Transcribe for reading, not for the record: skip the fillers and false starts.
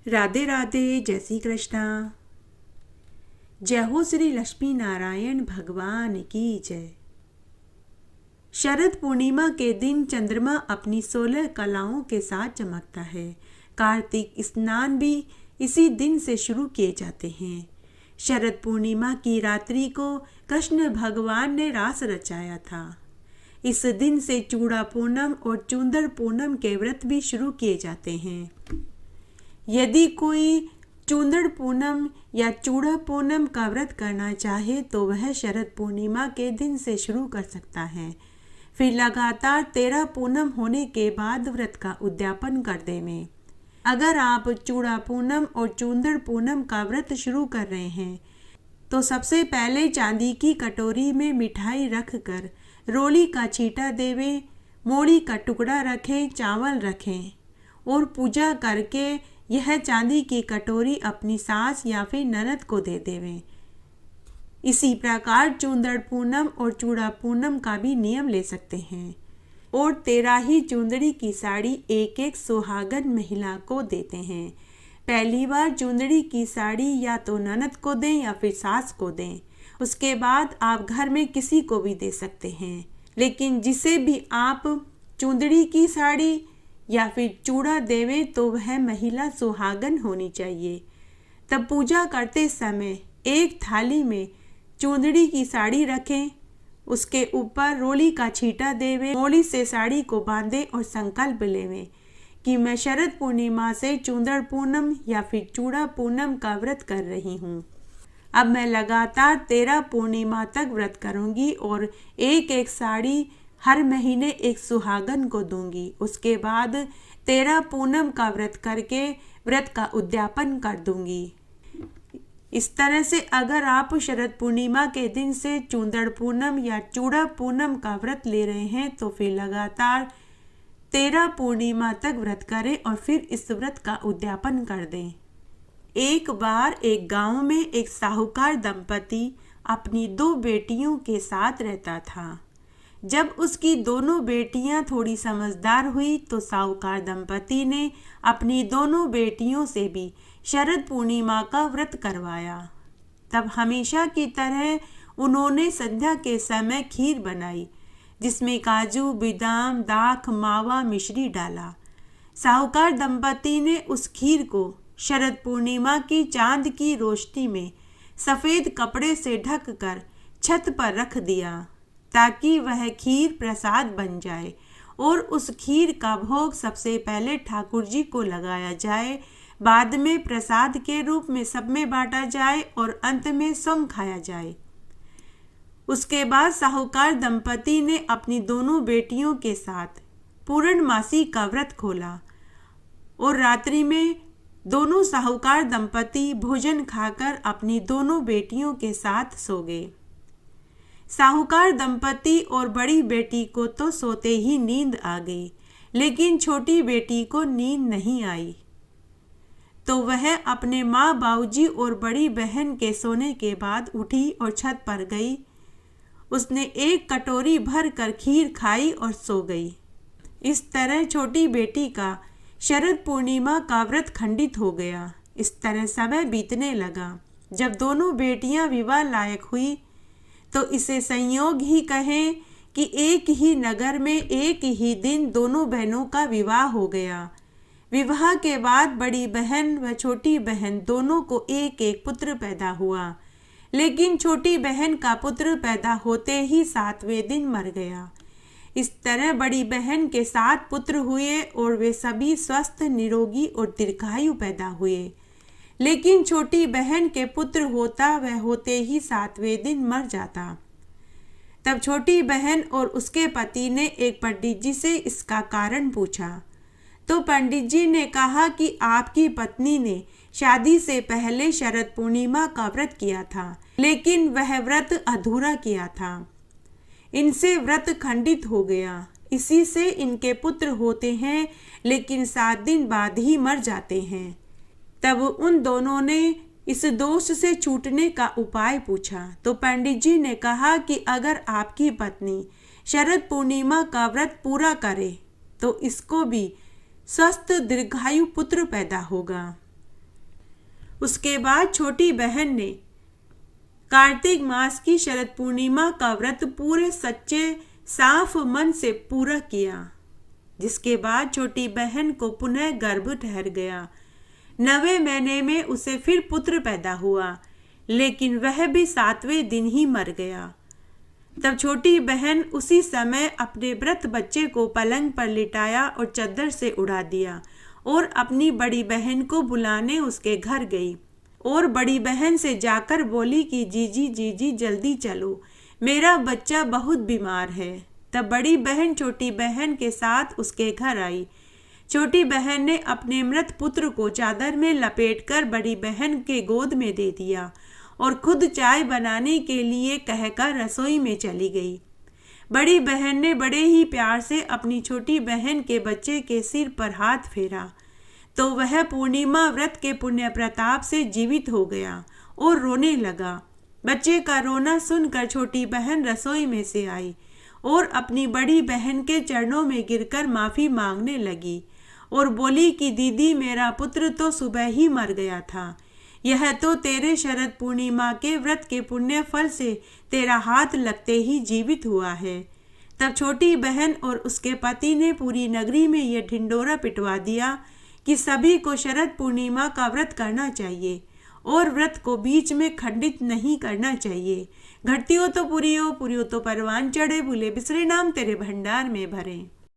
राधे राधे, जय श्री कृष्णा। जय हो श्री लक्ष्मी नारायण भगवान की जय। शरद पूर्णिमा के दिन चंद्रमा अपनी 16 कलाओं के साथ चमकता है। कार्तिक स्नान भी इसी दिन से शुरू किए जाते हैं। शरद पूर्णिमा की रात्रि को कृष्ण भगवान ने रास रचाया था। इस दिन से चूड़ा पूनम और चुंदर पूनम के व्रत भी शुरू किए जाते हैं। यदि कोई चुंदड़ पूनम या चूड़ा पूनम का व्रत करना चाहे तो वह शरद पूर्णिमा के दिन से शुरू कर सकता है। फिर लगातार 13 पूनम होने के बाद व्रत का उद्यापन कर देवें। अगर आप चूड़ा पूनम और चुंदड़ पूनम का व्रत शुरू कर रहे हैं तो सबसे पहले चांदी की कटोरी में मिठाई रखकर रोली का छींटा देवें, मूली का टुकड़ा रखें, चावल रखें और पूजा करके यह चांदी की कटोरी अपनी सास या फिर ननद को दे देवें। इसी प्रकार चुंदड़ पूनम और चूड़ा पूनम का भी नियम ले सकते हैं और 13 ही चुंदड़ी की साड़ी एक एक सुहागन महिला को देते हैं। पहली बार चुंदड़ी की साड़ी या तो ननद को दें या फिर सास को दें। उसके बाद आप घर में किसी को भी दे सकते हैं, लेकिन जिसे भी आप चुंदड़ी की साड़ी या फिर चूड़ा देवें तो वह महिला सुहागन होनी चाहिए। तब पूजा करते समय एक थाली में चुंदड़ी की साड़ी रखें, उसके ऊपर रोली का छींटा देवें, मोली से साड़ी को बांधें और संकल्प लेवें कि मैं शरद पूर्णिमा से चुंदड़ पूनम या फिर चूड़ा पूनम का व्रत कर रही हूँ। अब मैं लगातार 13 पूर्णिमा तक व्रत करूँगी और एक एक साड़ी हर महीने एक सुहागन को दूंगी। उसके बाद 13 पूनम का व्रत करके व्रत का उद्यापन कर दूंगी। इस तरह से अगर आप शरद पूर्णिमा के दिन से चुंदड़ पूनम या चूड़ा पूनम का व्रत ले रहे हैं तो फिर लगातार 13 पूर्णिमा तक व्रत करें और फिर इस व्रत का उद्यापन कर दें। एक बार एक गांव में एक साहूकार दंपति अपनी 2 बेटियों के साथ रहता था। जब उसकी दोनों बेटियां थोड़ी समझदार हुई तो साहूकार दंपति ने अपनी दोनों बेटियों से भी शरद पूर्णिमा का व्रत करवाया। तब हमेशा की तरह उन्होंने संध्या के समय खीर बनाई जिसमें काजू, बादाम, दाख, मावा, मिश्री डाला। साहूकार दंपति ने उस खीर को शरद पूर्णिमा की चांद की रोशनी में सफ़ेद कपड़े से ढककर छत पर रख दिया ताकि वह खीर प्रसाद बन जाए और उस खीर का भोग सबसे पहले ठाकुर जी को लगाया जाए, बाद में प्रसाद के रूप में सब में बांटा जाए और अंत में स्वयं खाया जाए। उसके बाद साहूकार दंपति ने अपनी दोनों बेटियों के साथ पूर्णमासी का व्रत खोला और रात्रि में दोनों साहूकार दंपति भोजन खाकर अपनी दोनों बेटियों के साथ सो गए। साहूकार दंपति और बड़ी बेटी को तो सोते ही नींद आ गई, लेकिन छोटी बेटी को नींद नहीं आई। तो वह अपने माँ, बाबूजी और बड़ी बहन के सोने के बाद उठी और छत पर गई। उसने एक कटोरी भर कर खीर खाई और सो गई। इस तरह छोटी बेटी का शरद पूर्णिमा का व्रत खंडित हो गया। इस तरह समय बीतने लगा। जब दोनों बेटियां विवाह लायक हुई तो इसे संयोग ही कहें कि एक ही नगर में एक ही दिन दोनों बहनों का विवाह हो गया। विवाह के बाद बड़ी बहन व छोटी बहन दोनों को एक एक पुत्र पैदा हुआ, लेकिन छोटी बहन का पुत्र पैदा होते ही 7वें दिन मर गया। इस तरह बड़ी बहन के 7 पुत्र हुए और वे सभी स्वस्थ, निरोगी और दीर्घायु पैदा हुए, लेकिन छोटी बहन के पुत्र होता वह होते ही 7वें दिन मर जाता। तब छोटी बहन और उसके पति ने एक पंडित जी से इसका कारण पूछा। तो पंडित जी ने कहा कि आपकी पत्नी ने शादी से पहले शरद पूर्णिमा का व्रत किया था, लेकिन वह व्रत अधूरा किया था। इनसे व्रत खंडित हो गया। इसी से इनके पुत्र होते हैं, लेकिन 7 दिन बाद ही मर जाते हैं। तब उन दोनों ने इस दोष से छूटने का उपाय पूछा। तो पंडित जी ने कहा कि अगर आपकी पत्नी शरद पूर्णिमा का व्रत पूरा करे तो इसको भी स्वस्थ दीर्घायु पुत्र पैदा होगा। उसके बाद छोटी बहन ने कार्तिक मास की शरद पूर्णिमा का व्रत पूरे सच्चे साफ मन से पूरा किया, जिसके बाद छोटी बहन को पुनः गर्भ ठहर गया। 9वें महीने में उसे फिर पुत्र पैदा हुआ, लेकिन वह भी 7वें दिन ही मर गया। तब छोटी बहन उसी समय अपने व्रत बच्चे को पलंग पर लिटाया और चद्दर से उड़ा दिया और अपनी बड़ी बहन को बुलाने उसके घर गई और बड़ी बहन से जाकर बोली कि जीजी जीजी जल्दी चलो, मेरा बच्चा बहुत बीमार है। तब बड़ी बहन छोटी बहन के साथ उसके घर आई। छोटी बहन ने अपने मृत पुत्र को चादर में लपेटकर बड़ी बहन के गोद में दे दिया और खुद चाय बनाने के लिए कहकर रसोई में चली गई। बड़ी बहन ने बड़े ही प्यार से अपनी छोटी बहन के बच्चे के सिर पर हाथ फेरा तो वह पूर्णिमा व्रत के पुण्य प्रताप से जीवित हो गया और रोने लगा। बच्चे का रोना सुनकर छोटी बहन रसोई में से आई और अपनी बड़ी बहन के चरणों में गिरकर माफी मांगने लगी और बोली कि दीदी, मेरा पुत्र तो सुबह ही मर गया था। यह तो तेरे शरद पूर्णिमा के व्रत के पुण्य फल से तेरा हाथ लगते ही जीवित हुआ है। तब छोटी बहन और उसके पति ने पूरी नगरी में यह ढिंडोरा पिटवा दिया कि सभी को शरद पूर्णिमा का व्रत करना चाहिए और व्रत को बीच में खंडित नहीं करना चाहिए। घटती हो तो पूरी हो तो परवान चढ़े, भूले बिसरे नाम तेरे भंडार में भरे।